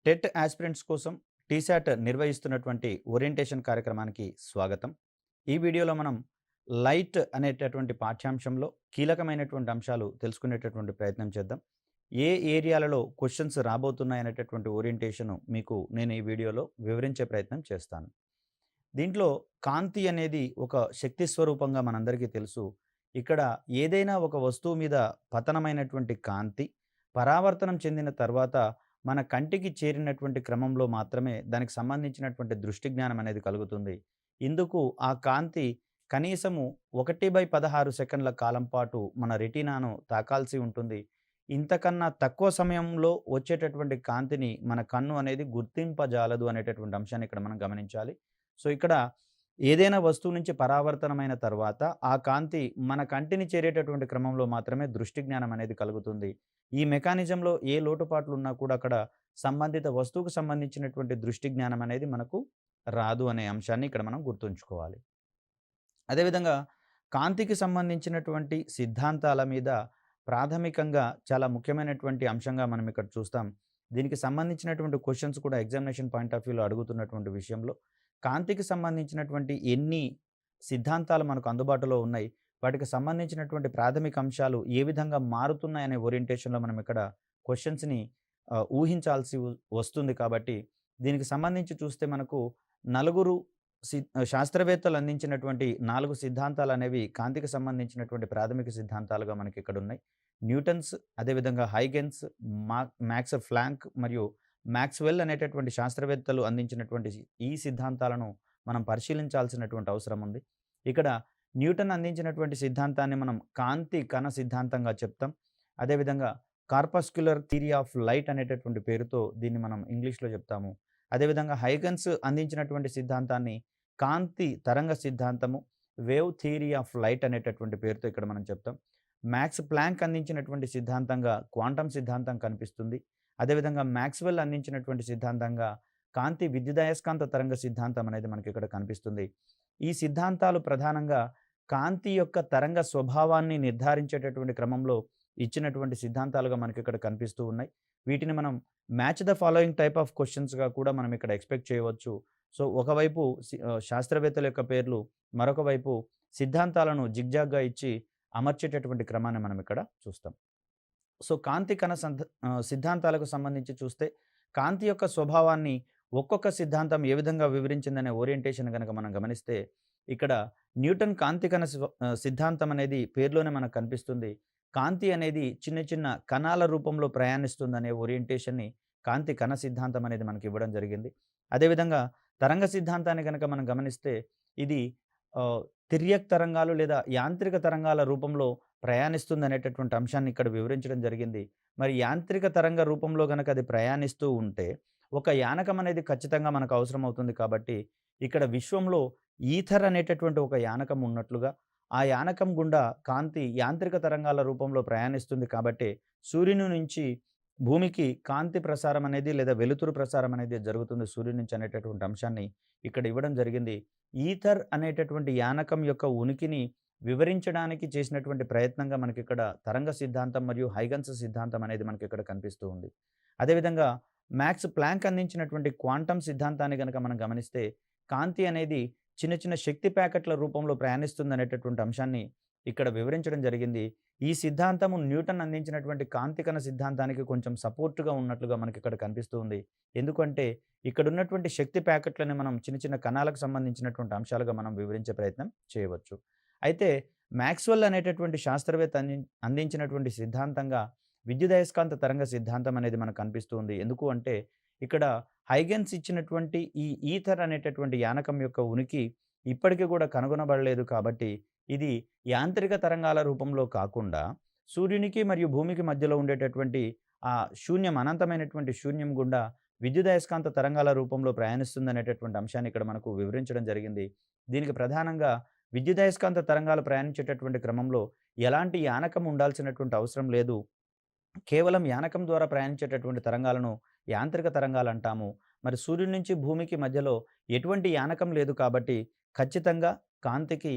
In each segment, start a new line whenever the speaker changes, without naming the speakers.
TET aspirants కోసం టీశాట్ నిర్వహిస్తున్నటువంటి orientation కార్యక్రమానికి స్వాగతం. ఈ వీడియోలో మనం లైట్ అనేటటువంటి పాఠ్యాంశంలో కీలకమైనటువంటి అంశాలు తెలుసుకునేటటువంటి ప్రయత్నం చేద్దాం. ఏ ఏరియాలలో క్వెషన్స్ రాబోతున్నాయనేటటువంటి ఓరియంటేషను మీకు నేను ఈ వీడియోలో వివరించే ప్రయత్నం చేస్తాను. దీంట్లో కాంతి అనేది ఒక శక్తి స్వరూపంగా మనందరికీ తెలుసు. ఇక్కడ ఏదైనా ఒక వస్తువు మీద పతనమైనటువంటి కాంతి పరావర్తనం చెందిన తర్వాత మన కంటికి చేరినటువంటి క్రమంలో మాత్రమే దానికి సంబంధించినటువంటి దృష్టి జ్ఞానం అనేది కలుగుతుంది. ఇందుకు ఆ కాంతి కనీసము 1/16 సెకన్ల కాలం పాటు మన రెటీనాను తాకాల్సి ఉంటుంది. ఇంతకన్నా తక్కువ సమయంలో వచ్చేటటువంటి కాంతిని మన కన్ను అనేది గుర్తింపజాలదు అనేటటువంటి అంశాన్ని ఇక్కడ మనం గమనించాలి. సో, ఇక్కడ ఏదైనా వస్తువు నుంచి పరావర్తనమైన తర్వాత ఆ కాంతి మన కంటిని చేరేటటువంటి క్రమంలో మాత్రమే దృష్టి జ్ఞానం అనేది కలుగుతుంది. ఈ మెకానిజంలో ఏ లోటుపాట్లున్నా కూడా అక్కడ సంబంధిత వస్తువుకు సంబంధించినటువంటి దృష్టి జ్ఞానం అనేది మనకు రాదు అనే అంశాన్ని ఇక్కడ మనం గుర్తుంచుకోవాలి. అదేవిధంగా కాంతికి సంబంధించినటువంటి సిద్ధాంతాల మీద ప్రాథమికంగా చాలా ముఖ్యమైనటువంటి అంశంగా మనం ఇక్కడ చూస్తాం. దీనికి సంబంధించినటువంటి క్వెషన్స్ కూడా ఎగ్జామినేషన్ పాయింట్ ఆఫ్ వ్యూలో అడుగుతున్నటువంటి విషయంలో కాంతికి సంబంధించినటువంటి ఎన్ని సిద్ధాంతాలు మనకు అందుబాటులో ఉన్నాయి, వాటికి సంబంధించినటువంటి ప్రాథమిక అంశాలు ఏ విధంగా మారుతున్నాయనే ఓరియంటేషన్‌లో మనం ఇక్కడ క్వెషన్స్‌ని ఊహించాల్సి వస్తుంది కాబట్టి, దీనికి సంబంధించి చూస్తే మనకు నలుగురు శాస్త్రవేత్తలు అందించినటువంటి 4 సిద్ధాంతాలనేవి కాంతికి సంబంధించినటువంటి ప్రాథమిక సిద్ధాంతాలుగా మనకిక్కడున్నాయి. న్యూటన్స్, అదేవిధంగా హైగెన్స్, మ్యాక్స్ ప్లాంక్ మరియు మాక్స్‌వెల్ అనేటటువంటి శాస్త్రవేత్తలు అందించినటువంటి ఈ సిద్ధాంతాలను మనం పరిశీలించాల్సినటువంటి అవసరం ఉంది. ఇక్కడ న్యూటన్ అందించినటువంటి సిద్ధాంతాన్ని మనం కాంతి కణ సిద్ధాంతంగా చెప్తాం. అదేవిధంగా కార్పస్క్యులర్ థియరీ ఆఫ్ లైట్ అనేటటువంటి పేరుతో దీన్ని మనం ఇంగ్లీష్‌లో చెప్తాము. అదేవిధంగా హైగెన్స్ అందించినటువంటి సిద్ధాంతాన్ని కాంతి తరంగ సిద్ధాంతము, వేవ్ థియరీ ఆఫ్ లైట్ అనేటటువంటి పేరుతో ఇక్కడ మనం చెప్తాం. మ్యాక్స్ ప్లాంక్ అందించినటువంటి సిద్ధాంతంగా క్వాంటం సిద్ధాంతం కనిపిస్తుంది. అదేవిధంగా మాక్స్‌వెల్ అందించినటువంటి సిద్ధాంతంగా కాంతి విద్యుదయస్కాంత తరంగ సిద్ధాంతం అనేది మనకి ఇక్కడ కనిపిస్తుంది. ఈ సిద్ధాంతాలు ప్రధానంగా కాంతి యొక్క తరంగ స్వభావాన్ని నిర్ధారించేటటువంటి క్రమంలో ఇచ్చినటువంటి సిద్ధాంతాలుగా మనకి ఇక్కడ కనిపిస్తూ ఉన్నాయి. వీటిని మనం match the following type of క్వెషన్స్‌గా కూడా మనం ఇక్కడ ఎక్స్‌పెక్ట్ చేయవచ్చు. సో, ఒకవైపు శాస్త్రవేత్తల యొక్క పేర్లు, మరొక వైపు సిద్ధాంతాలను జిగ్‌జాగ్‌గా ఇచ్చి అమర్చేటటువంటి క్రమాన్ని మనం ఇక్కడ చూస్తాం. సో, కాంతి కణ సిద్ధాంతాలకు సంబంధించి చూస్తే కాంతి యొక్క స్వభావాన్ని ఒక్కొక్క సిద్ధాంతం ఏ విధంగా వివరించిందనే ఓరియంటేషన్ గనక మనం గమనిస్తే, ఇక్కడ న్యూటన్ కాంతి కణ సిద్ధాంతం అనేది పేరులోనే మనకు కనిపిస్తుంది. కాంతి అనేది చిన్న చిన్న కణాల రూపంలో ప్రయాణిస్తుందనే ఓరియంటేషన్‌ని కాంతి కణ సిద్ధాంతం అనేది మనకి ఇవ్వడం జరిగింది. అదేవిధంగా తరంగ సిద్ధాంతాన్ని గనక మనం గమనిస్తే ఇది తిర్యక్ తరంగాలు లేదా యాంత్రిక తరంగాల రూపంలో ప్రయాణిస్తుందనేటటువంటి అంశాన్ని ఇక్కడ వివరించడం జరిగింది. మరి యాంత్రిక తరంగ రూపంలో గనక అది ప్రయాణిస్తూ ఉంటే, ఒక యానకం అనేది ఖచ్చితంగా మనకు అవసరమవుతుంది కాబట్టి, ఇక్కడ విశ్వంలో ఈథర్ అనేటటువంటి ఒక యానకం ఉన్నట్లుగా, ఆ యానకం గుండా కాంతి యాంత్రిక తరంగాల రూపంలో ప్రయాణిస్తుంది కాబట్టి, సూర్యుని నుంచి భూమికి కాంతి ప్రసారం అనేది లేదా వెలుతురు ప్రసారం అనేది జరుగుతుంది సూర్యుని నుంచి అనేటటువంటి అంశాన్ని ఇక్కడ ఇవ్వడం జరిగింది. ఈథర్ అనేటటువంటి యానకం యొక్క ఉనికిని వివరించడానికి చేసినటువంటి ప్రయత్నంగా మనకిక్కడ తరంగ సిద్ధాంతం మరియు హైగెన్స్ సిద్ధాంతం అనేది మనకిక్కడ కనిపిస్తూ ఉంది. అదేవిధంగా మ్యాక్స్ ప్లాంక్ అందించినటువంటి క్వాంటం సిద్ధాంతాన్ని గనక మనం గమనిస్తే, కాంతి అనేది చిన్న చిన్న శక్తి ప్యాకెట్ల రూపంలో ప్రయాణిస్తుందనేటటువంటి అంశాన్ని ఇక్కడ వివరించడం జరిగింది. ఈ సిద్ధాంతము న్యూటన్ అందించినటువంటి కాంతి కణ సిద్ధాంతానికి కొంచెం సపోర్ట్‌గా ఉన్నట్లుగా మనకిక్కడ కనిపిస్తూ ఉంది. ఎందుకంటే ఇక్కడున్నటువంటి శక్తి ప్యాకెట్లని మనం చిన్న చిన్న కణాలకు సంబంధించినటువంటి అంశాలుగా మనం వివరించే ప్రయత్నం చేయవచ్చు. అయితే మాక్స్‌వెల్ అనేటటువంటి శాస్త్రవేత్త అందించినటువంటి సిద్ధాంతంగా విద్యుదయస్కాంత తరంగ సిద్ధాంతం అనేది మనకు కనిపిస్తూ ఉంది. ఎందుకు అంటే ఇక్కడ హైగెన్స్ ఇచ్చినటువంటి ఈ ఈథర్ అనేటటువంటి యానకం యొక్క ఉనికి ఇప్పటికి కూడా కనుగొనబడలేదు కాబట్టి, ఇది యాంత్రిక తరంగాల రూపంలో కాకుండా సూర్యునికి మరియు భూమికి మధ్యలో ఉండేటటువంటి ఆ శూన్యం, అనంతమైనటువంటి శూన్యం గుండా విద్యుదయస్కాంత తరంగాల రూపంలో ప్రయాణిస్తుందనేటటువంటి అంశాన్ని ఇక్కడ మనకు వివరించడం జరిగింది. దీనికి ప్రధానంగా విద్యుదయస్కాంత తరంగాలు ప్రయాణించేటటువంటి క్రమంలో ఎలాంటి యానకం ఉండాల్సినటువంటి అవసరం లేదు. కేవలం యానకం ద్వారా ప్రయాణించేటటువంటి తరంగాలను యాంత్రిక తరంగాలంటాము. మరి సూర్యుడి నుంచి భూమికి మధ్యలో ఎటువంటి యానకం లేదు కాబట్టి ఖచ్చితంగా కాంతికి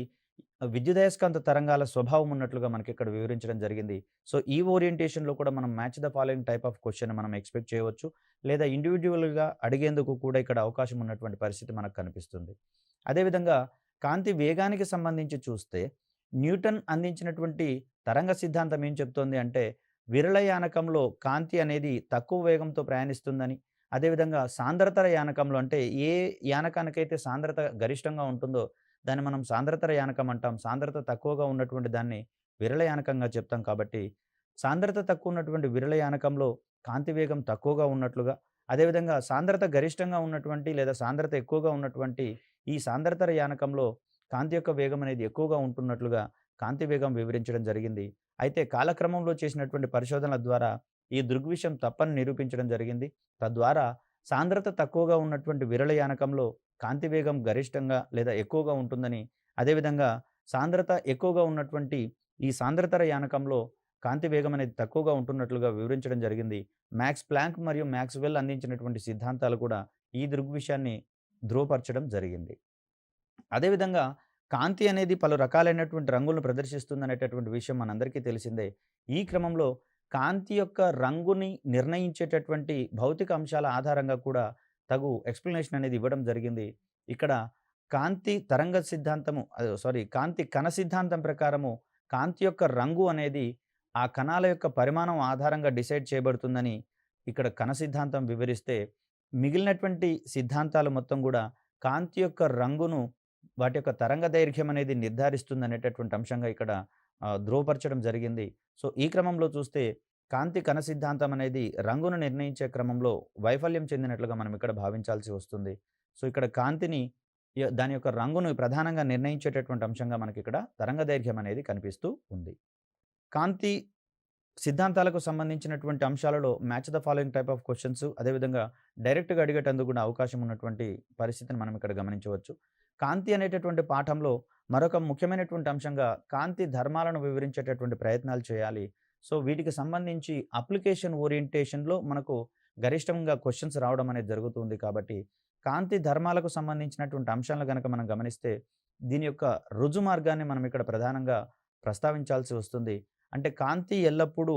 విద్యుదయస్కాంత తరంగాల స్వభావం ఉన్నట్లుగా మనకిక్కడ వివరించడం జరిగింది. సో, ఈ ఓరియంటేషన్‌లో కూడా మనం match the following type of question మనం ఎక్స్‌పెక్ట్ చేయవచ్చు. లేదా ఇండివిడ్యువల్‌గా అడిగేందుకు కూడా ఇక్కడ అవకాశం ఉన్నటువంటి పరిస్థితి మనకు కనిపిస్తుంది. అదేవిధంగా కాంతి వేగానికి సంబంధించి చూస్తే, న్యూటన్ అందించినటువంటి తరంగ సిద్ధాంతం ఏం చెప్తోంది అంటే, విరళ యానకంలో కాంతి అనేది తక్కువ వేగంతో ప్రయాణిస్తుందని, అదేవిధంగా సాంద్రతర యానకంలో అంటే ఏ యానకానికైతే సాంద్రత గరిష్టంగా ఉంటుందో దాన్ని మనం సాంద్రతర యానకం అంటాం. సాంద్రత తక్కువగా ఉన్నటువంటి దాన్ని విరళ యానకంగా చెప్తాం కాబట్టి, సాంద్రత తక్కువ ఉన్నటువంటి విరళ యానకంలో కాంతి వేగం తక్కువగా ఉన్నట్లుగా, అదేవిధంగా సాంద్రత గరిష్టంగా ఉన్నటువంటి లేదా సాంద్రత ఎక్కువగా ఉన్నటువంటి ఈ సాంద్రతర యానకంలో కాంతి యొక్క వేగం అనేది ఎక్కువగా ఉంటున్నట్లుగా కాంతి వేగం వివరించడం జరిగింది. అయితే కాలక్రమంలో చేసినటువంటి పరిశోధనల ద్వారా ఈ దృగ్విషయం తప్పని నిరూపించడం జరిగింది. తద్వారా సాంద్రత తక్కువగా ఉన్నటువంటి విరళ యానకంలో కాంతి వేగం గరిష్టంగా లేదా ఎక్కువగా ఉంటుందని, అదేవిధంగా సాంద్రత ఎక్కువగా ఉన్నటువంటి ఈ సాంద్రతర యానకంలో కాంతి వేగం అనేది తక్కువగా ఉంటున్నట్లుగా వివరించడం జరిగింది. మాక్స్ ప్లాంక్ మరియు మాక్స్‌వెల్ అందించినటువంటి సిద్ధాంతాలు కూడా ఈ దృగ్విషయాన్ని ధృవపరచడం జరిగింది. అదేవిధంగా కాంతి అనేది పలు రకాలైనటువంటి రంగులను ప్రదర్శిస్తుందనేటటువంటి విషయం మనందరికీ తెలిసిందే. ఈ క్రమంలో కాంతి యొక్క రంగుని నిర్ణయించేటటువంటి భౌతిక అంశాల ఆధారంగా కూడా తగు ఎక్స్‌ప్లనేషన్ అనేది ఇవ్వడం జరిగింది. ఇక్కడ కాంతి తరంగ సిద్ధాంతము కాంతి కణ సిద్ధాంతం ప్రకారము కాంతి యొక్క రంగు అనేది ఆ కణాల యొక్క పరిమాణం ఆధారంగా డిసైడ్ చేయబడుతుందని ఇక్కడ కణ సిద్ధాంతం వివరిస్తే, మిగిలినటువంటి సిద్ధాంతాలు మొత్తం గూడా కాంతి యొక్క రంగును వాటి యొక్క తరంగ దైర్ఘ్యం అనేది నిర్ధారిస్తుందనేటటువంటి అంశంగా ఇక్కడ ధృవపరచడం జరిగింది. సో, ఈ క్రమంలో చూస్తే కాంతి కణ సిద్ధాంతం అనేది రంగును నిర్ణయించే క్రమంలో వైఫల్యం చెందినట్లుగా మనం ఇక్కడ భావించాల్సి వస్తుంది. సో, ఇక్కడ కాంతిని దాని యొక్క రంగును ప్రధానంగా నిర్ణయించేటటువంటి అంశంగా మనకిక్కడ తరంగదైర్ఘ్యం అనేది కనిపిస్తూ ఉంది. కాంతి సిద్ధాంతాలకు సంబంధించినటువంటి అంశాలలో match the following type of questions అదేవిధంగా డైరెక్ట్‌గా అడిగేటందుకు కూడా అవకాశం ఉన్నటువంటి పరిస్థితిని మనం ఇక్కడ గమనించవచ్చు. కాంతి అనేటటువంటి పాఠంలో మరొక ముఖ్యమైనటువంటి అంశంగా కాంతి ధర్మాలను వివరించేటటువంటి ప్రయత్నాలు చేయాలి. సో, వీటికి సంబంధించి అప్లికేషన్ ఓరియంటేషన్‌లో మనకు గరిష్టంగా క్వెషన్స్ రావడం అనేది జరుగుతుంది కాబట్టి, కాంతి ధర్మాలకు సంబంధించినటువంటి అంశాలను గనక మనం గమనిస్తే, దీని యొక్క రుజు మార్గాన్ని మనం ఇక్కడ ప్రధానంగా ప్రస్తావించాల్సి వస్తుంది. అంటే కాంతి ఎల్లప్పుడూ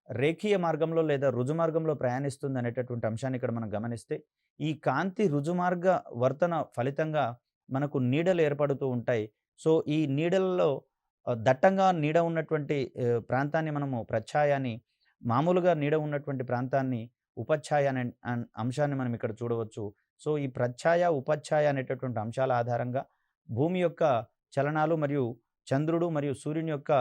రేఖీయ మార్గంలో లేదా రుజు మార్గంలో ప్రయాణిస్తుంది అనేటటువంటి అంశాన్ని ఇక్కడ మనం గమనిస్తే, ఈ కాంతి రుజుమార్గ వర్తన ఫలితంగా మనకు నీడలు ఏర్పడుతూ ఉంటాయి. సో, ఈ నీడలలో దట్టంగా నీడ ఉన్నటువంటి ప్రాంతాన్ని మనము ప్రఛాయ అని, మామూలుగా నీడ ఉన్నటువంటి ప్రాంతాన్ని ఉపఛాయ అనే అంశాన్ని మనం ఇక్కడ చూడవచ్చు. సో, ఈ ప్రఛాయ, ఉపఛాయ అనేటటువంటి అంశాల ఆధారంగా భూమి యొక్క చలనాలు మరియు చంద్రుడు మరియు సూర్యుని యొక్క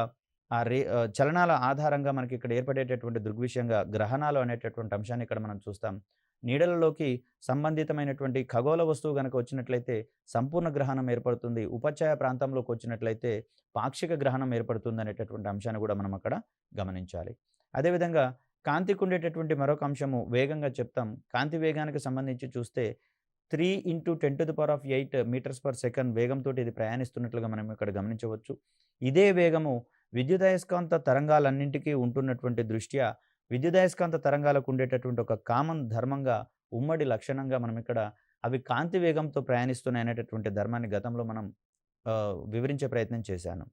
చలనాల ఆధారంగా మనకి ఇక్కడ ఏర్పడేటటువంటి దృగ్విషయంగా గ్రహణాలు అనేటటువంటి అంశాన్ని ఇక్కడ మనం చూస్తాం. నీడలలోకి సంబంధితమైనటువంటి ఖగోళ వస్తువు గనక వచ్చినట్లయితే సంపూర్ణ గ్రహణం ఏర్పడుతుంది. ఉపఛాయ ప్రాంతంలోకి వచ్చినట్లయితే పాక్షిక గ్రహణం ఏర్పడుతుందనేటటువంటి అంశాన్ని కూడా మనం అక్కడ గమనించాలి. అదేవిధంగా కాంతికి ఉండేటటువంటి మరొక అంశము వేగంగా చెప్తాం. కాంతి వేగానికి సంబంధించి చూస్తే 3 × 10⁸ మీటర్స్ పర్ సెకండ్ వేగంతోటి ఇది ప్రయాణిస్తున్నట్లుగా మనం ఇక్కడ గమనించవచ్చు. ఇదే వేగము విద్యుదయస్కాంత తరంగాలన్నింటికీ ఉంటున్నటువంటి దృష్ట్యా విద్యుదయస్కాంత తరంగాలకు ఉండేటటువంటి ఒక కామన్ ధర్మంగా, ఉమ్మడి లక్షణంగా మనం ఇక్కడ అవి కాంతి వేగంతో ప్రయాణిస్తున్నాయి అనేటటువంటి ధర్మాన్ని గతంలో మనం వివరించే ప్రయత్నం చేశాను.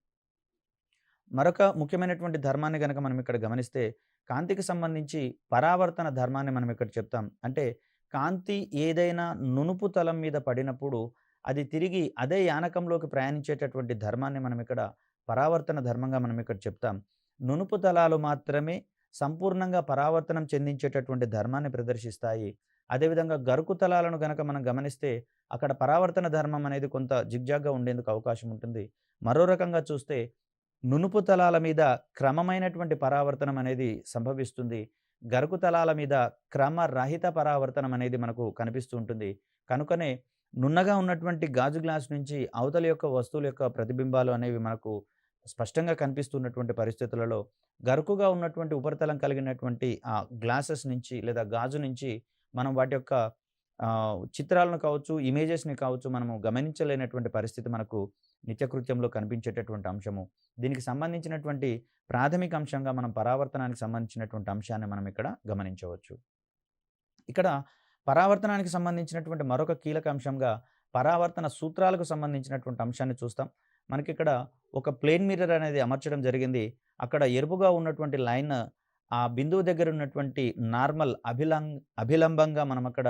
మరొక ముఖ్యమైనటువంటి ధర్మాన్ని గనక మనం ఇక్కడ గమనిస్తే, కాంతికి సంబంధించి పరావర్తన ధర్మాన్ని మనం ఇక్కడ చెప్తాం. అంటే కాంతి ఏదైనా నునుపు తలం మీద పడినప్పుడు అది తిరిగి అదే యానకంలోకి ప్రయాణించేటటువంటి ధర్మాన్ని మనం ఇక్కడ పరావర్తన ధర్మంగా మనం ఇక్కడ చెప్తాం. నునుపు తలాలు మాత్రమే సంపూర్ణంగా పరావర్తనం చెందించేటటువంటి ధర్మాన్ని ప్రదర్శిస్తాయి. అదేవిధంగా గరుకు తలాలను గనక మనం గమనిస్తే అక్కడ పరావర్తన ధర్మం అనేది కొంత జిగ్‌జాగ్‌గా ఉండేందుకు అవకాశం ఉంటుంది. మరో రకంగా చూస్తే నునుపు తలాల మీద క్రమమైనటువంటి పరావర్తనం అనేది సంభవిస్తుంది. గరుకు తలాల మీద క్రమరహిత పరావర్తనం అనేది మనకు కనిపిస్తూ ఉంటుంది. కనుకనే నున్నగా ఉన్నటువంటి గాజు గ్లాస్ నుంచి అవతలి యొక్క వస్తువుల యొక్క ప్రతిబింబాలు అనేవి మనకు స్పష్టంగా కనిపిస్తున్నటువంటి పరిస్థితులలో గరుకుగా ఉన్నటువంటి ఉపరితలం కలిగినటువంటి ఆ గ్లాసెస్ నుంచి లేదా గాజు నుంచి మనం వాటి యొక్క చిత్రాలను కావచ్చు, ఇమేజెస్‌ని కావచ్చు మనము గమనించలేనటువంటి పరిస్థితి మనకు నిత్యకృత్యంలో కనిపించేటటువంటి అంశము. దీనికి సంబంధించినటువంటి ప్రాథమిక అంశంగా మనం పరావర్తనానికి సంబంధించినటువంటి అంశాన్ని మనం ఇక్కడ గమనించవచ్చు. ఇక్కడ పరావర్తనానికి సంబంధించినటువంటి మరొక కీలక అంశంగా పరావర్తన సూత్రాలకు సంబంధించినటువంటి అంశాన్ని చూస్తాం. మనకిక్కడ ఒక ప్లేన్ మిర్రర్ అనేది అమర్చడం జరిగింది. అక్కడ ఎరుపుగా ఉన్నటువంటి లైన్ ఆ బిందువు దగ్గర ఉన్నటువంటి నార్మల్ అభిలంబంగా మనం అక్కడ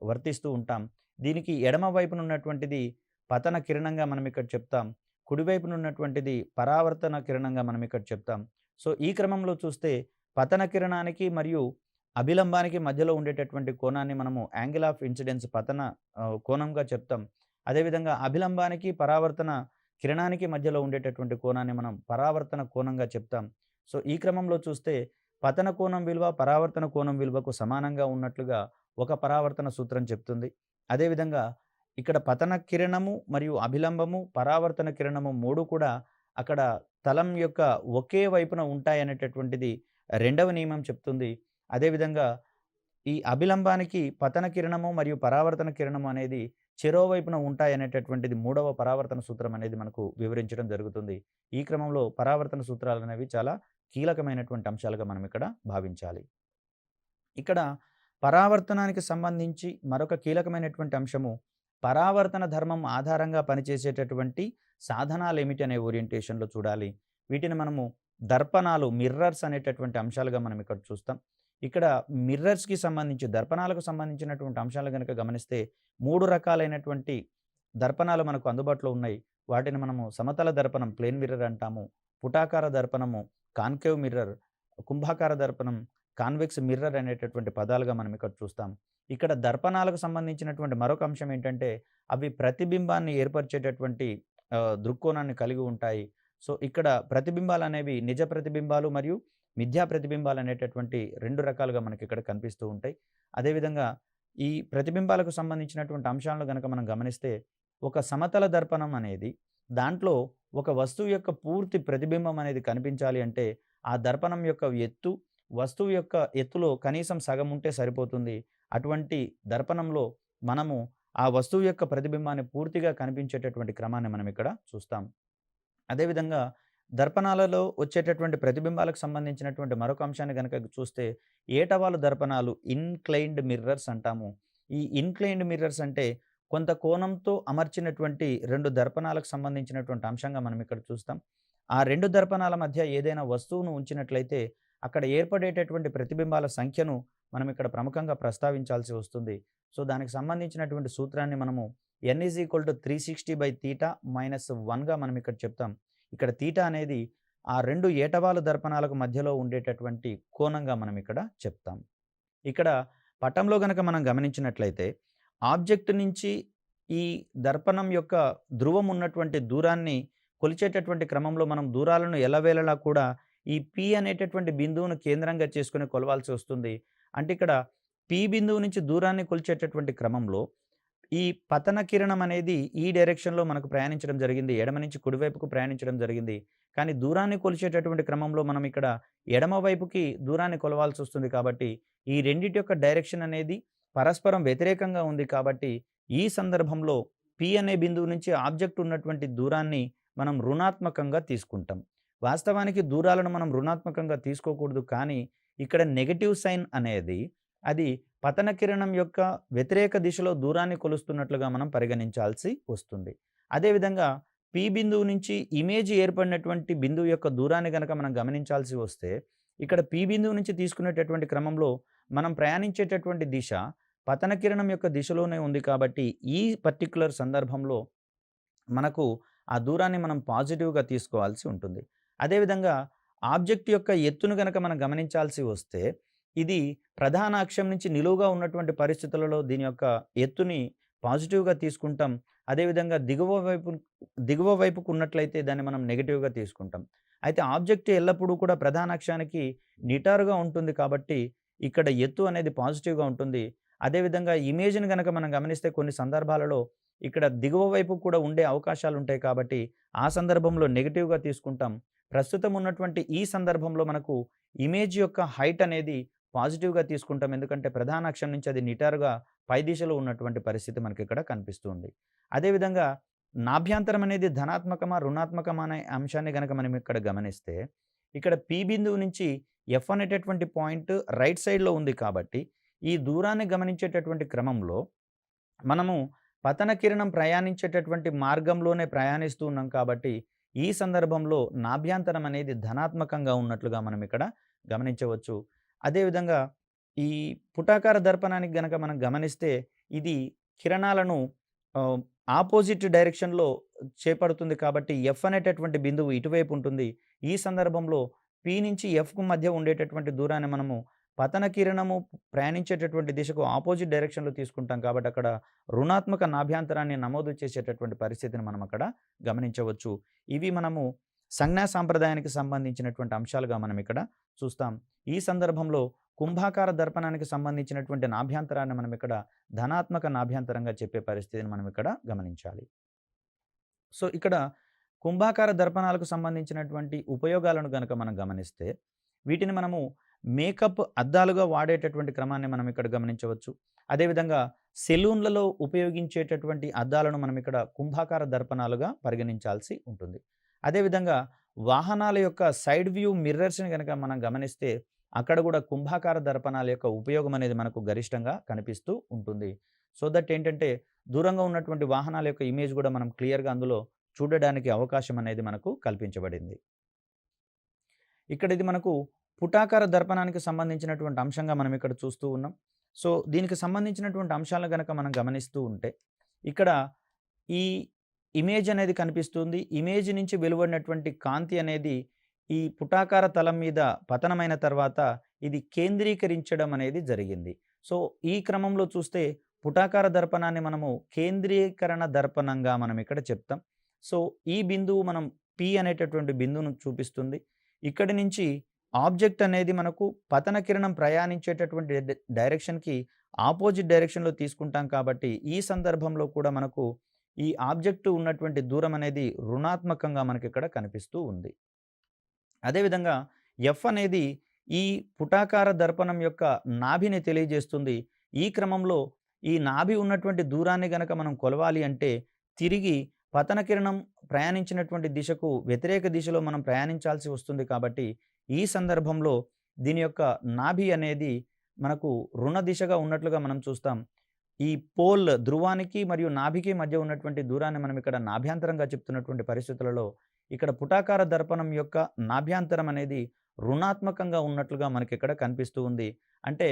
వర్తిస్తూ ఉంటాం. దీనికి ఎడమ వైపున ఉన్నటువంటిది పతన కిరణంగా మనం ఇక్కడ చెప్తాం. కుడివైపున ఉన్నటువంటిది పరావర్తన కిరణంగా మనం ఇక్కడ చెప్తాం. సో, ఈ క్రమంలో చూస్తే పతన కిరణానికి మరియు అభిలంబానికి మధ్యలో ఉండేటటువంటి కోణాన్ని మనము యాంగిల్ ఆఫ్ ఇన్సిడెన్స్ కోణంగా చెప్తాం. అదేవిధంగా అభిలంబానికి, పరావర్తన కిరణానికి మధ్యలో ఉండేటటువంటి కోణాన్ని మనం పరావర్తన కోణంగా చెప్తాం. సో, ఈ క్రమంలో చూస్తే పతన కోణం విలువ, పరావర్తన కోణం విలువకు సమానంగా ఉన్నట్లుగా ఒక పరావర్తన సూత్రం చెప్తుంది. అదేవిధంగా ఇక్కడ పతన కిరణము మరియు అభిలంబము, పరావర్తన కిరణము 3 కూడా అక్కడ తలం యొక్క ఒకే వైపున ఉంటాయనేటటువంటిది రెండవ నియమం చెప్తుంది. అదేవిధంగా ఈ అభిలంబానికి పతన కిరణము మరియు పరావర్తన కిరణము అనేది చెరోవైపున ఉంటాయనేటటువంటిది మూడవ పరావర్తన సూత్రం అనేది మనకు వివరించడం జరుగుతుంది. ఈ క్రమంలో పరావర్తన సూత్రాలనేవి చాలా కీలకమైనటువంటి అంశాలుగా మనం ఇక్కడ భావించాలి. ఇక్కడ పరావర్తనానికి సంబంధించి మరొక కీలకమైనటువంటి అంశము పరావర్తన ధర్మం ఆధారంగా పనిచేసేటటువంటి సాధనాలేమిటి అనే ఓరియంటేషన్‌లో చూడాలి. వీటిని మనము దర్పణాలు, మిర్రర్స్ అనేటటువంటి అంశాలుగా మనం ఇక్కడ చూస్తాం. ఇక్కడ మిర్రర్స్‌కి సంబంధించి, దర్పణాలకు సంబంధించినటువంటి అంశాలు గనక గమనిస్తే 3 రకాలైనటువంటి దర్పణాలు మనకు అందుబాటులో ఉన్నాయి. వాటిని మనము సమతల దర్పణం, ప్లేన్ మిర్రర్ అంటాము. పుటాకార దర్పణము, కాన్కేవ్ మిర్రర్, కుంభాకార దర్పణం, కాన్వెక్స్ మిర్రర్ అనేటటువంటి పదాలుగా మనం ఇక్కడ చూస్తాం. ఇక్కడ దర్పణాలకు సంబంధించినటువంటి మరొక అంశం ఏంటంటే, అవి ప్రతిబింబాన్ని ఏర్పరిచేటటువంటి దృక్కోణాన్ని కలిగి ఉంటాయి. సో, ఇక్కడ ప్రతిబింబాలనేవి నిజ ప్రతిబింబాలు మరియు మిథ్యా ప్రతిబింబాలు అనేటటువంటి 2 రకాలుగా మనకిక్కడ కనిపిస్తూ ఉంటాయి. అదేవిధంగా ఈ ప్రతిబింబాలకు సంబంధించినటువంటి అంశాలను గనక మనం గమనిస్తే, ఒక సమతల దర్పణం అనేది దాంట్లో ఒక వస్తువు యొక్క పూర్తి ప్రతిబింబం అనేది కనిపించాలి అంటే, ఆ దర్పణం యొక్క ఎత్తు, వస్తువు యొక్క ఎత్తులో కనీసం సగం ఉంటే సరిపోతుంది. అటువంటి దర్పణంలో మనము ఆ వస్తువు యొక్క ప్రతిబింబాన్ని పూర్తిగా కనిపించేటటువంటి క్రమాన్ని మనం ఇక్కడ చూస్తాం. అదేవిధంగా దర్పణాలలో వచ్చేటటువంటి ప్రతిబింబాలకు సంబంధించినటువంటి మరొక అంశాన్ని గనక చూస్తే ఏటవాలు దర్పణాలు, ఇన్‌క్లైన్డ్ మిర్రర్స్ అంటాము. ఈ ఇన్‌క్లైన్డ్ మిర్రర్స్ అంటే కొంత కోణంతో అమర్చినటువంటి 2 దర్పణాలకు సంబంధించినటువంటి అంశంగా మనం ఇక్కడ చూస్తాం. ఆ 2 దర్పణాల మధ్య ఏదైనా వస్తువును ఉంచినట్లయితే అక్కడ ఏర్పడేటటువంటి ప్రతిబింబాల సంఖ్యను మనం ఇక్కడ ప్రముఖంగా ప్రస్తావించాల్సి వస్తుంది. సో, దానికి సంబంధించినటువంటి సూత్రాన్ని మనము n = 360/θ - 1గా మనం ఇక్కడ చెప్తాం. ఇక్కడ తీటా అనేది ఆ 2 ఏటవాలు దర్పణాలకు మధ్యలో ఉండేటటువంటి కోణంగా మనం ఇక్కడ చెప్తాం. ఇక్కడ పటంలో గనక మనం గమనించినట్లయితే ఆబ్జెక్ట్ నుంచి ఈ దర్పణం యొక్క ధ్రువం ఉన్నటువంటి దూరాన్ని కొలిచేటటువంటి క్రమంలో మనం దూరాలను ఎల్లవేళలా కూడా ఈ P అనేటటువంటి బిందువును కేంద్రంగా చేసుకొని కొలవాల్సి వస్తుంది. అంటే ఇక్కడ P బిందువు నుంచి దూరాన్ని కొలిచేటటువంటి క్రమంలో ఈ పతన కిరణం అనేది ఈ డైరెక్షన్‌లో మనకు ప్రయాణించడం జరిగింది. ఎడమ నుంచి కుడివైపుకు ప్రయాణించడం జరిగింది. కానీ దూరాన్ని కొలిచేటటువంటి క్రమంలో మనం ఇక్కడ ఎడమ వైపుకి దూరాన్ని కొలవాల్సొస్తుంది కాబట్టి, ఈ రెండిటి యొక్క డైరెక్షన్ అనేది పరస్పరం వ్యతిరేకంగా ఉంది కాబట్టి, ఈ సందర్భంలో P అనే బిందువు నుంచి ఆబ్జెక్ట్ ఉన్నటువంటి దూరాన్ని మనం రుణాత్మకంగా తీసుకుంటాం. వాస్తవానికి దూరాలను మనం రుణాత్మకంగా తీసుకోకూడదు. కానీ ఇక్కడ నెగెటివ్ సైన్ అనేది అది పతన కిరణం యొక్క వ్యతిరేక దిశలో దూరాన్ని కొలుస్తున్నట్లుగా మనం పరిగణించాల్సి వస్తుంది. అదేవిధంగా P బిందువు నుంచి ఇమేజ్ ఏర్పడినటువంటి బిందువు యొక్క దూరాన్ని గనక మనం గమనించాల్సి వస్తే, ఇక్కడ P బిందువు నుంచి తీసుకునేటటువంటి క్రమంలో మనం ప్రయాణించేటటువంటి దిశ పతన కిరణం యొక్క దిశలోనే ఉంది కాబట్టి, ఈ పర్టిక్యులర్ సందర్భంలో మనకు ఆ దూరాన్ని మనం పాజిటివ్‌గా తీసుకోవాల్సి ఉంటుంది. అదేవిధంగా ఆబ్జెక్ట్ యొక్క ఎత్తును గనక మనం గమనించాల్సి వస్తే, ఇది ప్రధాన అక్షం నుంచి నిలువుగా ఉన్నటువంటి పరిస్థితులలో దీని యొక్క ఎత్తుని పాజిటివ్‌గా తీసుకుంటాం. అదేవిధంగా దిగువ వైపుకు ఉన్నట్లయితే దాన్ని మనం నెగెటివ్‌గా తీసుకుంటాం. అయితే ఆబ్జెక్ట్ ఎల్లప్పుడూ కూడా ప్రధాన అక్షానికి నిటారుగా ఉంటుంది కాబట్టి, ఇక్కడ ఎత్తు అనేది పాజిటివ్‌గా ఉంటుంది. అదేవిధంగా ఇమేజ్‌ని గనక మనం గమనిస్తే కొన్ని సందర్భాలలో ఇక్కడ దిగువ వైపు కూడా ఉండే అవకాశాలుంటాయి కాబట్టి, ఆ సందర్భంలో నెగెటివ్‌గా తీసుకుంటాం. ప్రస్తుతం ఉన్నటువంటి ఈ సందర్భంలో మనకు ఇమేజ్ యొక్క హైట్ అనేది పాజిటివ్‌గా తీసుకుంటాం. ఎందుకంటే ప్రధాన అక్షం నుంచి అది నిటారుగా పై దిశలో ఉన్నటువంటి పరిస్థితి మనకిక్కడ కనిపిస్తుంది. అదేవిధంగా నాభ్యంతరం అనేది ధనాత్మకమా, రుణాత్మకమా అనే అంశాన్ని గనక మనం ఇక్కడ గమనిస్తే, ఇక్కడ P బిందువు నుంచి F అనేటటువంటి పాయింట్ రైట్ సైడ్‌లో ఉంది కాబట్టి, ఈ దూరాన్ని గమనించేటటువంటి క్రమంలో మనము పతన కిరణం ప్రయాణించేటటువంటి మార్గంలోనే ప్రయాణిస్తూ ఉన్నాం కాబట్టి, ఈ సందర్భంలో నాభ్యంతరం అనేది ధనాత్మకంగా ఉన్నట్లుగా మనం ఇక్కడ గమనించవచ్చు. అదేవిధంగా ఈ పుటాకార దర్పణానికి గనక మనం గమనిస్తే, ఇది కిరణాలను ఆహ్, ఆపోజిట్ డైరెక్షన్‌లో చేపడుతుంది కాబట్టి, ఎఫ్ అనేటటువంటి బిందువు ఇటువైపు ఉంటుంది. ఈ సందర్భంలో పి నుంచి ఎఫ్‌కు మధ్య ఉండేటటువంటి దూరాన్ని మనము పతన కిరణము ప్రయాణించేటటువంటి దిశకు ఆపోజిట్ డైరెక్షన్‌లో తీసుకుంటాం కాబట్టి, అక్కడ రుణాత్మక నాభ్యంతరాన్ని నమోదు చేసేటటువంటి పరిస్థితిని మనం అక్కడ గమనించవచ్చు. ఇవి మనము సంజ్ఞా సాంప్రదాయానికి సంబంధించినటువంటి అంశాలుగా మనం ఇక్కడ చూస్తాం. ఈ సందర్భంలో కుంభాకార దర్పణానికి సంబంధించినటువంటి నాభ్యంతరాన్ని మనం ఇక్కడ ధనాత్మక నాభ్యంతరంగా చెప్పే పరిస్థితిని మనం ఇక్కడ గమనించాలి. సో, ఇక్కడ కుంభాకార దర్పణాలకు సంబంధించినటువంటి ఉపయోగాలను గనక మనం గమనిస్తే, వీటిని మనము మేకప్ అద్దాలుగా వాడేటటువంటి క్రమాన్ని మనం ఇక్కడ గమనించవచ్చు. అదేవిధంగా సెలూన్‌లలో ఉపయోగించేటటువంటి అద్దాలను మనం ఇక్కడ కుంభాకార దర్పణాలుగా పరిగణించాల్సి ఉంటుంది. అదేవిధంగా వాహనాల యొక్క సైడ్ వ్యూ మిర్రర్స్‌ని గనక మనం గమనిస్తే, అక్కడ కూడా కుంభాకార దర్పణాల యొక్క ఉపయోగం అనేది మనకు గరిష్టంగా కనిపిస్తూ ఉంటుంది. సో దట్ ఏంటంటే, దూరంగా ఉన్నటువంటి వాహనాల యొక్క ఇమేజ్ కూడా మనం క్లియర్‌గా అందులో చూడడానికి అవకాశం అనేది మనకు కల్పించబడింది. ఇక్కడ ఇది మనకు పుటాకార దర్పణానికి సంబంధించినటువంటి అంశంగా మనం ఇక్కడ చూస్తూ ఉన్నాం. సో, దీనికి సంబంధించినటువంటి అంశాలను గనక మనం గమనిస్తూ ఉంటే, ఇక్కడ ఈ ఇమేజ్ అనేది కనిపిస్తుంది. ఇమేజ్ నుంచి వెలువడినటువంటి కాంతి అనేది ఈ పుటాకార తలం మీద పతనమైన తర్వాత ఇది కేంద్రీకరించడం అనేది జరిగింది. సో, ఈ క్రమంలో చూస్తే పుటాకార దర్పణాన్ని మనము కేంద్రీకరణ దర్పణంగా మనం ఇక్కడ చెప్తాం. సో, ఈ బిందువు మనం పి అనేటటువంటి బిందువును చూపిస్తుంది. ఇక్కడి నుంచి ఆబ్జెక్ట్ అనేది మనకు పతన కిరణం ప్రయాణించేటటువంటి డైరెక్షన్‌కి ఆపోజిట్ డైరెక్షన్‌లో తీసుకుంటాం కాబట్టి, ఈ సందర్భంలో కూడా మనకు ఈ ఆబ్జెక్ట్ ఉన్నటువంటి దూరం అనేది రుణాత్మకంగా మనకిక్కడ కనిపిస్తూ ఉంది. అదేవిధంగా ఎఫ్ అనేది ఈ పుటాకార దర్పణం యొక్క నాభిని తెలియజేస్తుంది. ఈ క్రమంలో ఈ నాభి ఉన్నటువంటి దూరాన్ని గనక మనం కొలవాలి అంటే, తిరిగి పతన కిరణం ప్రయాణించినటువంటి దిశకు వ్యతిరేక దిశలో మనం ప్రయాణించాల్సి వస్తుంది కాబట్టి, ఈ సందర్భంలో దీని యొక్క నాభి అనేది మనకు రుణ దిశగా ఉన్నట్లుగా మనం చూస్తాం. ఈ పోల్ ధ్రువానికి మరియు నాభికి మధ్య ఉన్నటువంటి దూరాన్ని మనం ఇక్కడ నాభ్యంతరంగా చెప్తున్నటువంటి పరిస్థితులలో, ఇక్కడ పుటాకార దర్పణం యొక్క నాభ్యంతరం అనేది రుణాత్మకంగా ఉన్నట్లుగా మనకిక్కడ కనిపిస్తూ ఉంది. అంటే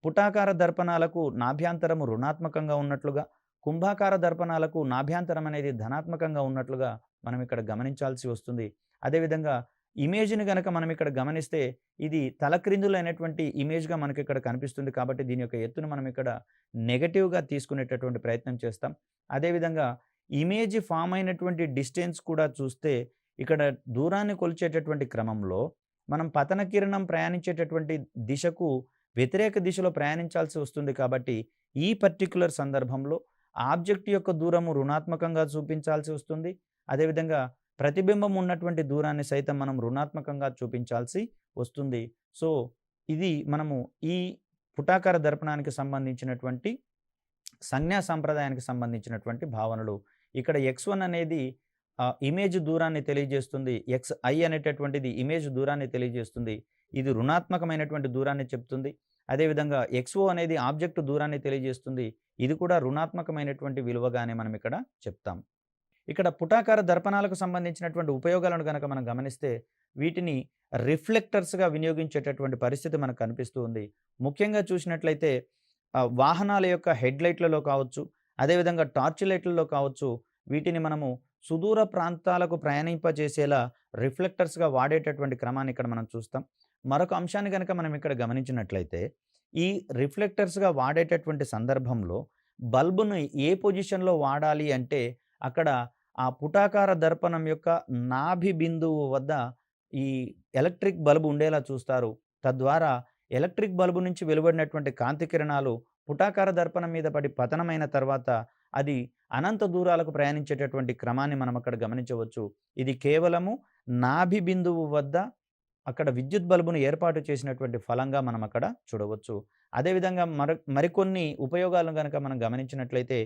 పుటాకార దర్పణాలకు నాభ్యంతరము రుణాత్మకంగా ఉన్నట్లుగా, కుంభాకార దర్పణాలకు నాభ్యంతరం అనేది ధనాత్మకంగా ఉన్నట్లుగా మనం ఇక్కడ గమనించాల్సి వస్తుంది. అదేవిధంగా ఇమేజ్‌ని గనక మనం ఇక్కడ గమనిస్తే, ఇది తలక్రిందులైనటువంటి ఇమేజ్‌గా మనకిక్కడ కనిపిస్తుంది కాబట్టి, దీని యొక్క ఎత్తును మనం ఇక్కడ నెగెటివ్‌గా తీసుకునేటటువంటి ప్రయత్నం చేస్తాం. అదేవిధంగా ఇమేజ్ ఫార్మ్ అయినటువంటి డిస్టెన్స్ కూడా చూస్తే, ఇక్కడ దూరాన్ని కొలిచేటటువంటి క్రమంలో మనం పతన కిరణం ప్రయాణించేటటువంటి దిశకు వ్యతిరేక దిశలో ప్రయాణించాల్సి వస్తుంది కాబట్టి, ఈ పర్టిక్యులర్ సందర్భంలో ఆబ్జెక్ట్ యొక్క దూరము రుణాత్మకంగా చూపించాల్సి వస్తుంది. అదేవిధంగా ప్రతిబింబం ఉన్నటువంటి దూరాన్ని సైతం మనం రుణాత్మకంగా చూపించాల్సి వస్తుంది. సో, ఇది మనము ఈ పుటాకార దర్పణానికి సంబంధించినటువంటి సంజ్ఞా సంప్రదాయానికి సంబంధించినటువంటి భావనలు. ఇక్కడ x1 అనేది ఇమేజ్ దూరాన్ని తెలియజేస్తుంది. xi అనేటటువంటిది ఇమేజ్ దూరాన్ని తెలియజేస్తుంది. ఇది రుణాత్మకమైనటువంటి దూరాన్ని చెప్తుంది. అదేవిధంగా xo అనేది ఆబ్జెక్ట్ దూరాన్ని తెలియజేస్తుంది. ఇది కూడా రుణాత్మకమైనటువంటి విలువగానే మనం ఇక్కడ చెప్తాం. ఇక్కడ పుటాకార దర్పణాలకు సంబంధించినటువంటి ఉపయోగాలను గనక మనం గమనిస్తే, వీటిని రిఫ్లెక్టర్స్‌గా వినియోగించేటటువంటి పరిస్థితి మనకు కనిపిస్తూ ఉంది. ముఖ్యంగా చూసినట్లయితే వాహనాల యొక్క హెడ్‌లైట్‌లలో కావచ్చు, అదేవిధంగా టార్చ్ లైట్‌లలో కావచ్చు, వీటిని మనము సుదూర ప్రాంతాలకు ప్రయాణింపజేసేలా రిఫ్లెక్టర్స్‌గా వాడేటటువంటి క్రమాన్ని ఇక్కడ మనం చూస్తాం. మరొక అంశాన్ని గనక మనం ఇక్కడ గమనించినట్లయితే, ఈ రిఫ్లెక్టర్స్‌గా వాడేటటువంటి సందర్భంలో బల్బును ఏ పొజిషన్‌లో వాడాలి అంటే, అక్కడ ఆ పుటాకార దర్పణం యొక్క నాభి బిందువు వద్ద ఈ ఎలక్ట్రిక్ బల్బ్ ఉండేలా చూస్తారు. తద్వారా ఎలక్ట్రిక్ బల్బు నుంచి వెలువడినటువంటి కాంతి కిరణాలు పుటాకార దర్పణం మీద పడి పతనమైన తర్వాత, అది అనంత దూరాలకు ప్రయాణించేటటువంటి క్రమాన్ని మనం అక్కడ గమనించవచ్చు. ఇది కేవలము నాభి బిందువు వద్ద అక్కడ విద్యుత్ బల్బును ఏర్పాటు చేసినటువంటి ఫలంగా మనం అక్కడ చూడవచ్చు. అదేవిధంగా మరికొన్ని ఉపయోగాలను గనక మనం గమనించినట్లయితే,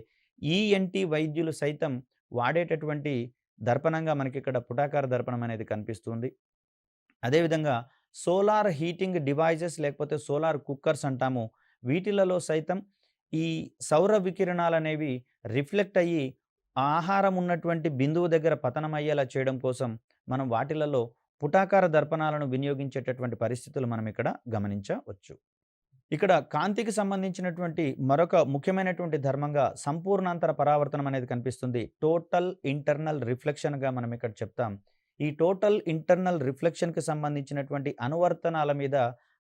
ఈఎన్‌టీ వైద్యులు సైతం వాడేటటువంటి దర్పణంగా మనకిక్కడ పుటాకార దర్పణం అనేది కనిపిస్తుంది. అదేవిధంగా సోలార్ హీటింగ్ డివైసెస్ లేకపోతే సోలార్ కుక్కర్స్ అంటాము. వీటిలలో సైతం ఈ సౌర వికిరణాలనేవి రిఫ్లెక్ట్ అయ్యి ఆహారం ఉన్నటువంటి బిందువు దగ్గర పతనమయ్యేలా చేయడం కోసం మనం వాటిలలో పుటాకార దర్పణాలను వినియోగించేటటువంటి పరిస్థితులు మనం ఇక్కడ గమనించవచ్చు. ఇక్కడ కాంతికి సంబంధించినటువంటి మరొక ముఖ్యమైనటువంటి ధర్మంగా సంపూర్ణాంతర పరావర్తనం అనేది కనిపిస్తుంది. టోటల్ ఇంటర్నల్ రిఫ్లెక్షన్‌గా మనం ఇక్కడ చెప్తాం. ఈ టోటల్ ఇంటర్నల్ రిఫ్లెక్షన్‌కి సంబంధించినటువంటి అనువర్తనాల మీద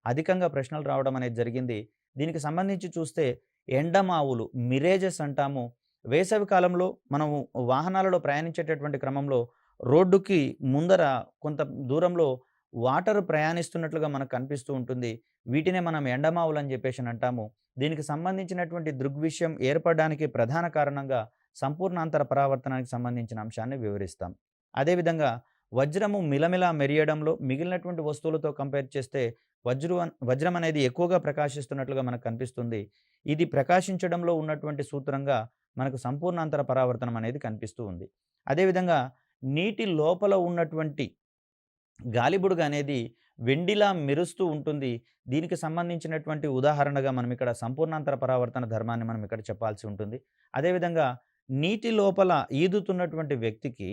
అధికంగా ప్రశ్నలు రావడం అనేది జరిగింది. దీనికి సంబంధించి చూస్తే ఎండమావులు మిరేజెస్ అంటాము. వేసవి కాలంలో మనము వాహనాలలో ప్రయాణించేటటువంటి క్రమంలో రోడ్డుకి ముందర కొంత దూరంలో వాటర్ ప్రయాణిస్తున్నట్లుగా మనకు కనిపిస్తూ ఉంటుంది. వీటినే మనం ఎండమావులని జెప్పేసని అంటాము. దీనికి సంబంధించినటువంటి దృగ్విషయం ఏర్పడడానికి ప్రధాన కారణంగా సంపూర్ణాంతర పరావర్తనానికి సంబంధించిన అంశాన్ని వివరిస్తాం. అదేవిధంగా వజ్రము మిలమిలా మెరియడంలో మిగిలినటువంటి వస్తువులతో కంపేర్ చేస్తే వజ్రం అనేది ఎక్కువగా ప్రకాశిస్తున్నట్లుగా మనకు కనిపిస్తుంది. ఇది ప్రకాశించడంలో ఉన్నటువంటి సూత్రంగా మనకు సంపూర్ణాంతర పరావర్తనం అనేది కనిపిస్తూ ఉంది. అదేవిధంగా నీటి లోపల ఉన్నటువంటి గాలిబుడగ అనేది వెండిలా మెరుస్తూ ఉంటుంది. దీనికి సంబంధించినటువంటి ఉదాహరణగా మనం ఇక్కడ సంపూర్ణాంతర పరావర్తన ధర్మాన్ని మనం ఇక్కడ చెప్పాల్సి ఉంటుంది. అదేవిధంగా నీటి లోపల ఈదుతున్నటువంటి వ్యక్తికి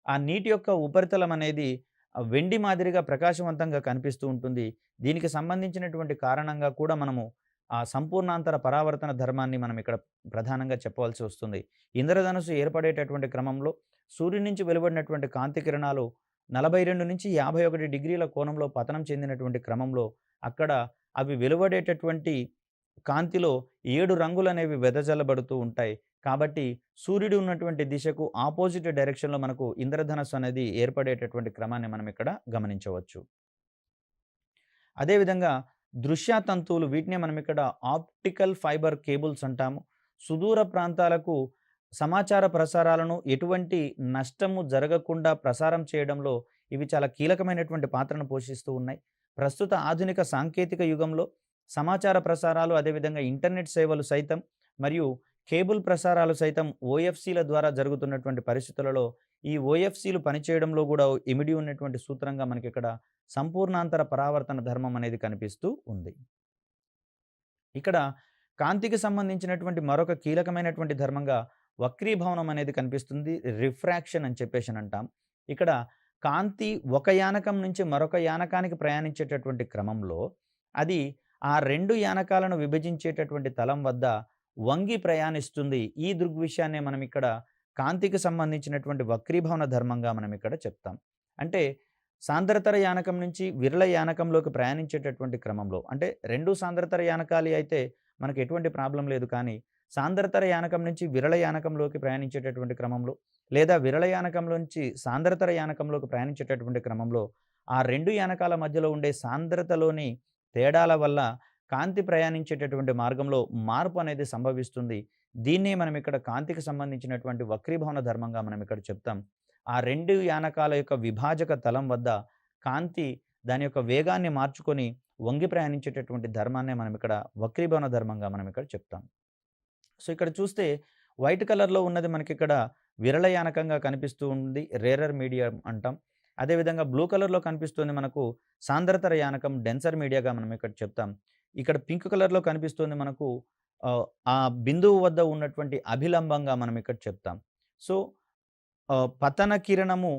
ఆ నీటి యొక్క ఉపరితలం అనేది వెండి మాదిరిగా ప్రకాశవంతంగా కనిపిస్తూ ఉంటుంది. దీనికి సంబంధించినటువంటి కారణంగా కూడా మనము ఆ సంపూర్ణాంతర పరావర్తన ధర్మాన్ని మనం ఇక్కడ ప్రధానంగా చెప్పవలసి వస్తుంది. ఇంద్రధనుస్సు ఏర్పడేటటువంటి క్రమంలో సూర్యుని నుంచి వెలువడినటువంటి కాంతి కిరణాలు 42-51 డిగ్రీల కోణంలో పతనం చెందినటువంటి క్రమంలో అక్కడ అవి వెలువడేటటువంటి కాంతిలో 7 రంగులనేవి వెదజల్లబడుతూ ఉంటాయి. కాబట్టి సూర్యుడు ఉన్నటువంటి దిశకు ఆపోజిట్ డైరెక్షన్‌లో మనకు ఇంద్రధనస్సు అనేది ఏర్పడేటటువంటి క్రమాన్ని మనం ఇక్కడ గమనించవచ్చు. అదేవిధంగా దృశ్య తంతువులు వీటినే మనం ఇక్కడ ఆప్టికల్ ఫైబర్ కేబుల్స్ అంటాము. సుదూర ప్రాంతాలకు సమాచార ప్రసారాలను ఎటువంటి నష్టము జరగకుండా ప్రసారం చేయడంలో ఇవి చాలా కీలకమైనటువంటి పాత్రను పోషిస్తూ ఉన్నాయి. ప్రస్తుత ఆధునిక సాంకేతిక యుగంలో సమాచార ప్రసారాలు అదేవిధంగా ఇంటర్నెట్ సేవలు సైతం మరియు కేబుల్ ప్రసారాలు సైతం ఓఎఫ్‌సీల ద్వారా జరుగుతున్నటువంటి పరిస్థితులలో ఈ ఓఎఫ్‌సీలు పనిచేయడంలో కూడా ఇమిడి ఉన్నటువంటి సూత్రంగా మనకిక్కడ సంపూర్ణాంతర పరావర్తన ధర్మం అనేది కనిపిస్తూ ఉంది. ఇక్కడ కాంతికి సంబంధించినటువంటి మరొక కీలకమైనటువంటి ధర్మంగా వక్రీభవనం అనేది కనిపిస్తుంది. రిఫ్రాక్షన్ అని చెప్పేసనంటాం. ఇక్కడ కాంతి ఒక యానకం నుంచి మరొక యానకానికి ప్రయాణించేటటువంటి క్రమంలో అది ఆ 2 యానకాలను విభజించేటటువంటి తలం వద్ద వంగి ప్రయాణిస్తుంది. ఈ దృగ్విషయాన్నే మనం ఇక్కడ కాంతికి సంబంధించినటువంటి వక్రీభవన ధర్మంగా మనం ఇక్కడ చెప్తాం. అంటే సాంద్రతర యానకం నుంచి విరళ యానకంలోకి ప్రయాణించేటటువంటి క్రమంలో అంటే 2 సాంద్రతర యానకాలు అయితే మనకు ఎటువంటి ప్రాబ్లమ్ లేదు. కానీ సాంద్రతర యానకం నుంచి విరళ యానకంలోకి ప్రయాణించేటటువంటి క్రమంలో లేదా విరళ యానకంలోంచి సాంద్రతర యానకంలోకి ప్రయాణించేటటువంటి క్రమంలో ఆ 2 యానకాల మధ్యలో ఉండే సాంద్రతలోని తేడాల వల్ల కాంతి ప్రయాణించేటటువంటి మార్గంలో మార్పు అనేది సంభవిస్తుంది. దీన్నే మనం ఇక్కడ కాంతికి సంబంధించినటువంటి వక్రీభవన ధర్మంగా మనం ఇక్కడ చెప్తాం. ఆ 2 యానకాల యొక్క విభాజక తలం వద్ద కాంతి దాని యొక్క వేగాన్ని మార్చుకొని వంగి ప్రయాణించేటటువంటి ధర్మాన్నే మనం ఇక్కడ వక్రీభవన ధర్మంగా మనం ఇక్కడ చెప్తాం. సో, ఇక్కడ చూస్తే వైట్ కలర్‌లో ఉన్నది మనకిక్కడ విరళ యానకంగా కనిపిస్తూ ఉంది. రేరర్ మీడియం అంటాం. అదేవిధంగా బ్లూ కలర్‌లో కనిపిస్తుంది మనకు సాంద్రతర యానకం డెన్సర్ మీడియాగా మనం ఇక్కడ చెప్తాం. ఇక్కడ పింక్ కలర్‌లో కనిపిస్తుంది మనకు ఆ బిందువు వద్ద ఉన్నటువంటి అభిలంబంగా మనం ఇక్కడ చెప్తాం. సో, పతన కిరణము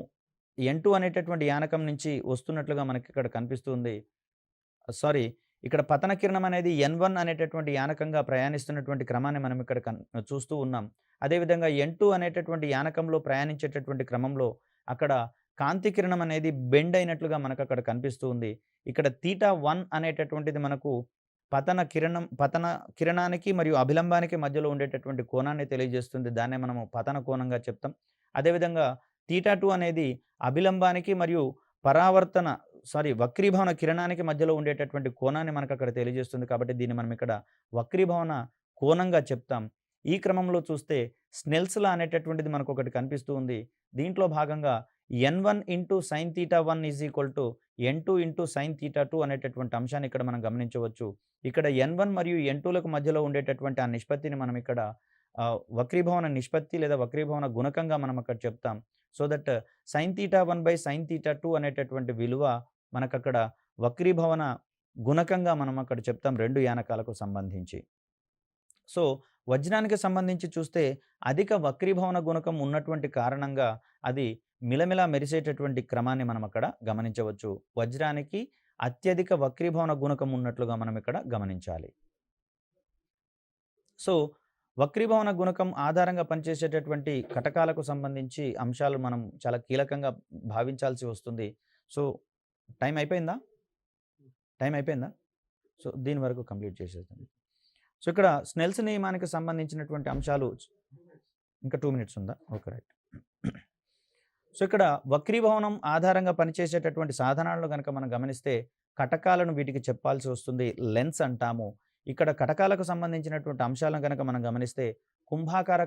N2 అనేటటువంటి యానకం నుంచి వస్తున్నట్లుగా మనకిక్కడ కనిపిస్తుంది. సారీ, ఇక్కడ పతన కిరణం అనేది N1 అనేటటువంటి యానకంగా ప్రయాణిస్తున్నటువంటి క్రమాన్ని మనం ఇక్కడ చూస్తూ ఉన్నాం. అదేవిధంగా N2 అనేటటువంటి యానకంలో ప్రయాణించేటటువంటి క్రమంలో అక్కడ కాంతి కిరణం అనేది బెండ్ అయినట్లుగా మనకక్కడ కనిపిస్తూ ఉంది. ఇక్కడ θ1 అనేటటువంటిది మనకు పతన కిరణానికి మరియు అభిలంబానికి మధ్యలో ఉండేటటువంటి కోణాన్ని తెలియజేస్తుంది. దాన్నే మనము పతన కోణంగా చెప్తాం. అదేవిధంగా θ2 అనేది అభిలంబానికి మరియు వక్రీభవన కిరణానికి మధ్యలో ఉండేటటువంటి కోణాన్ని మనకక్కడ తెలియజేస్తుంది. కాబట్టి దీన్ని మనం ఇక్కడ వక్రీభవన కోణంగా చెప్తాం. ఈ క్రమంలో చూస్తే స్నెల్స్ లా అనేటటువంటిది మనకొకటి కనిపిస్తూ ఉంది. దీంట్లో భాగంగా N1 into sin θ1 is equal to N2 into sin θ2 అనేటటువంటి అంశాన్ని ఇక్కడ మనం గమనించవచ్చు. ఇక్కడ N1 మరియు N2లకు మధ్యలో ఉండేటటువంటి ఆ నిష్పత్తిని మనం ఇక్కడ వక్రీభవన నిష్పత్తి లేదా వక్రీభవన గుణకంగా మనం అక్కడ చెప్తాం. సో దట్ sin θ1 sin θ2 అనేటటువంటి విలువ మనకక్కడ వక్రీభవన గుణకంగా మనం అక్కడ చెప్తాం 2 యానకాలకు సంబంధించి. సో, వజ్రానికి సంబంధించి చూస్తే అధిక వక్రీభవన గుణకం ఉన్నటువంటి కారణంగా అది మిలమిలా మెరిసేటటువంటి క్రమాన్ని మనం అక్కడ గమనించవచ్చు. వజ్రానికి అత్యధిక వక్రీభవన గుణకం ఉన్నట్లుగా మనం ఇక్కడ గమనించాలి. సో, వక్రీభవన గుణకం ఆధారంగా పనిచేసేటటువంటి కటకాలకు సంబంధించి అంశాలు మనం చాలా కీలకంగా భావించాల్సి వస్తుంది. సో, టైం అయిపోయిందా? టైం అయిపోయిందా? సో, దీని వరకు కంప్లీట్ చేసేద్దాం. సో, ఇక్కడ స్నెల్స్ నియమానికి సంబంధించినటువంటి అంశాలు ఇంకా 2 మినిట్స్ ఉందా? ఓకే. రైట్. సో, ఇక్కడ వక్రీభవనం ఆధారంగా పనిచేసేటటువంటి సాధనాలను గనక మనం గమనిస్తే కటకాలను వీటికి చెప్పాల్సి వస్తుంది. లెన్స్ అంటాము. ఇక్కడ కటకాలకు సంబంధించినటువంటి అంశాలను గనక మనం గమనిస్తే కుంభాకార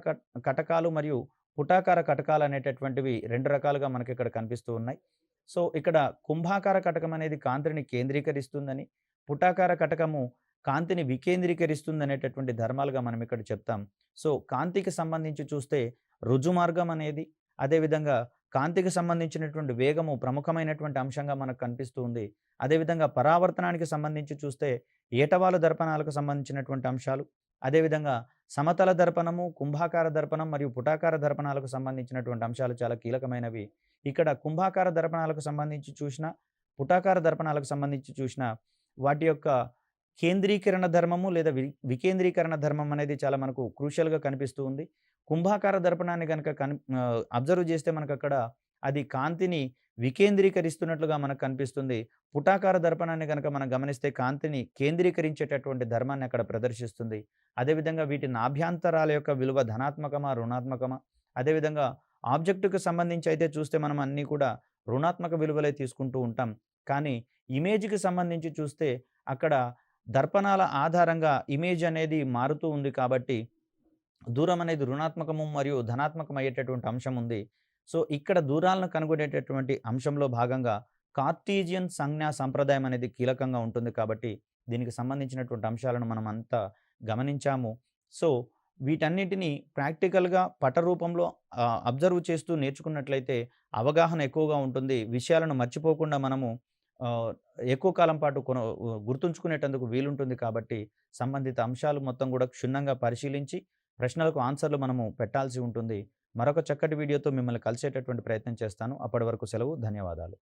కటకాలు మరియు పుటాకార కటకాలు అనేటటువంటివి 2 రకాలుగా మనకిక్కడ కనిపిస్తూ ఉన్నాయి. సో, ఇక్కడ కుంభాకార కటకం అనేది కాంతిని కేంద్రీకరిస్తుందని, పుటాకార కటకము కాంతిని వికేంద్రీకరిస్తుందనేటటువంటి ధర్మాలుగా మనం ఇక్కడ చెప్తాం. సో, కాంతికి సంబంధించి చూస్తే రుజుమార్గం అనేది, అదేవిధంగా కాంతికి సంబంధించినటువంటి వేగము ప్రముఖమైనటువంటి అంశంగా మనకు కనిపిస్తూ ఉంది. అదేవిధంగా పరావర్తనానికి సంబంధించి చూస్తే ఏటవాలు దర్పణాలకు సంబంధించినటువంటి అంశాలు, అదేవిధంగా సమతల దర్పణము, కుంభాకార దర్పణం మరియు పుటాకార దర్పణాలకు సంబంధించినటువంటి అంశాలు చాలా కీలకమైనవి. ఇక్కడ కుంభాకార దర్పణాలకు సంబంధించి చూసినా, పుటాకార దర్పణాలకు సంబంధించి చూసినా వాటి యొక్క కేంద్రీకరణ ధర్మము లేదా వికేంద్రీకరణ ధర్మం అనేది చాలా మనకు క్రూషియల్‌గా కనిపిస్తూ ఉంది. కుంభాకార దర్పణాన్ని గనక అబ్జర్వ్ చేస్తే మనకక్కడ అది కాంతిని వికేంద్రీకరిస్తున్నట్లుగా మనకు కనిపిస్తుంది. పుటాకార దర్పణాన్ని గనక మనం గమనిస్తే కాంతిని కేంద్రీకరించేటటువంటి ధర్మాన్ని అక్కడ ప్రదర్శిస్తుంది. అదేవిధంగా వీటి నాభ్యంతరాల యొక్క విలువ ధనాత్మకమా? రుణాత్మకమా? అదేవిధంగా ఆబ్జెక్ట్‌కి సంబంధించి అయితే చూస్తే మనం అన్నీ కూడా రుణాత్మక విలువలే తీసుకుంటూ ఉంటాం. కానీ ఇమేజ్‌కి సంబంధించి చూస్తే అక్కడ దర్పణాల ఆధారంగా ఇమేజ్ అనేది మారుతూ ఉంది కాబట్టి దూరం అనేది రుణాత్మకము మరియు ధనాత్మకం అయ్యేటటువంటి అంశం ఉంది. సో, ఇక్కడ దూరాలను కనుగొనేటటువంటి అంశంలో భాగంగా కార్టీజియన్ సంజ్ఞా సంప్రదాయం అనేది కీలకంగా ఉంటుంది కాబట్టి దీనికి సంబంధించినటువంటి అంశాలను మనం అంతా గమనించాము. సో, వీటన్నిటిని ప్రాక్టికల్‌గా పటరూపంలో అబ్జర్వ్ చేస్తూ నేర్చుకున్నట్లయితే అవగాహన ఎక్కువగా ఉంటుంది. విషయాలను మర్చిపోకుండా మనము ఆహ్, ఎక్కువ కాలం పాటు గుర్తుంచుకునేటందుకు వీలుంటుంది కాబట్టి సంబంధిత అంశాలు మొత్తం కూడా క్షుణ్ణంగా పరిశీలించి ప్రశ్నలకు ఆన్సర్‌లు మనము పెట్టాల్సి ఉంటుంది. మరొక చక్కటి వీడియోతో మిమ్మల్ని కలిసేటటువంటి ప్రయత్నం చేస్తాను. అప్పటి వరకు సెలవు. ధన్యవాదాలు.